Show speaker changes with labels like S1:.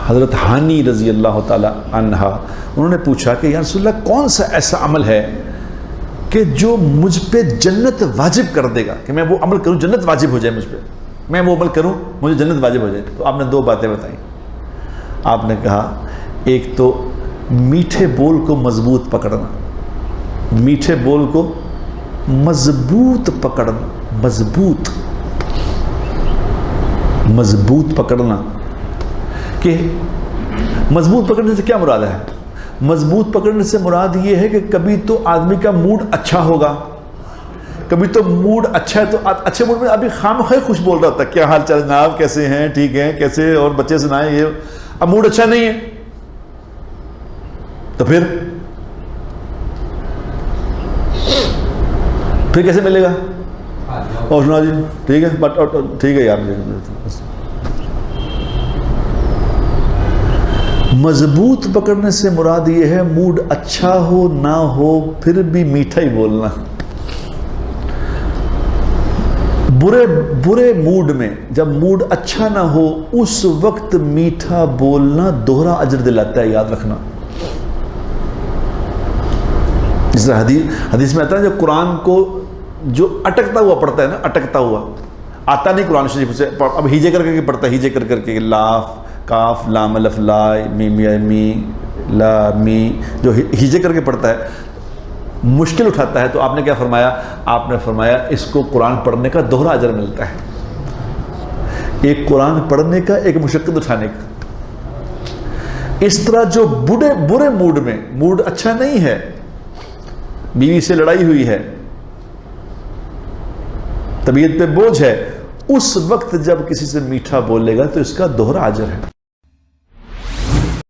S1: हज़रत हानी रज़ी अल्लाह ताला अन्हा, उन्होंने पूछा कि या रसूलल्लाह कौन सा ऐसा अमल है कि जो मुझ पे जन्नत वाजिब कर देगा, कि मैं वो अमल करूं जन्नत वाजिब हो जाए मुझ पे, मैं वो अमल करूं मुझे जन्नत वाजिब हो जाए। तो आपने दो बातें बताई। आपने कहा एक तो मीठे बोल को मजबूत पकड़ना, मीठे बोल को मजबूत पकड़ना, मजबूत पकड़ना। कि मजबूत पकड़ने से क्या मुराद है? मजबूत पकड़ने से मुराद ये है कि कभी तो आदमी का मूड अच्छा होगा, कभी तो मूड अच्छा है तो अच्छे मूड में अभी खामख़ा खुश बोल रहा होता है, क्या हाल चाल जनाब, कैसे हैं, ठीक हैं, कैसे, और बच्चे सुनाए, ये। अब मूड अच्छा नहीं है तो फिर कैसे मिलेगा? और सुना जी ठीक है, बट ठीक है यार। मजबूत पकड़ने से मुराद ये है मूड अच्छा हो ना हो फिर भी मीठा ही बोलना। बुरे मूड में जब मूड अच्छा ना हो उस वक्त मीठा बोलना दोहरा अजर दिलाता है, याद रखना। इस हदीस में आता है जो कुरान को जो अटकता हुआ पढ़ता है ना, अटकता हुआ आता नहीं कुरान शरीफ से, अब हीजे करके पढ़ता है, हीजे कर करके, लाफ काफ लाम अलफ ला मी ला मी, जो हीजे करके पढ़ता है, मुश्किल उठाता है। तो आपने क्या फरमाया? आपने फरमाया इसको कुरान पढ़ने का दोहरा अजर मिलता है, एक कुरान पढ़ने का, एक मुशक्कत उठाने का। इस तरह जो बुरे मूड में, मूड अच्छा नहीं है, बीवी से लड़ाई हुई है, तबीयत पे बोझ है, उस वक्त जब किसी से मीठा बोलेगा तो इसका दोहरा अजर है।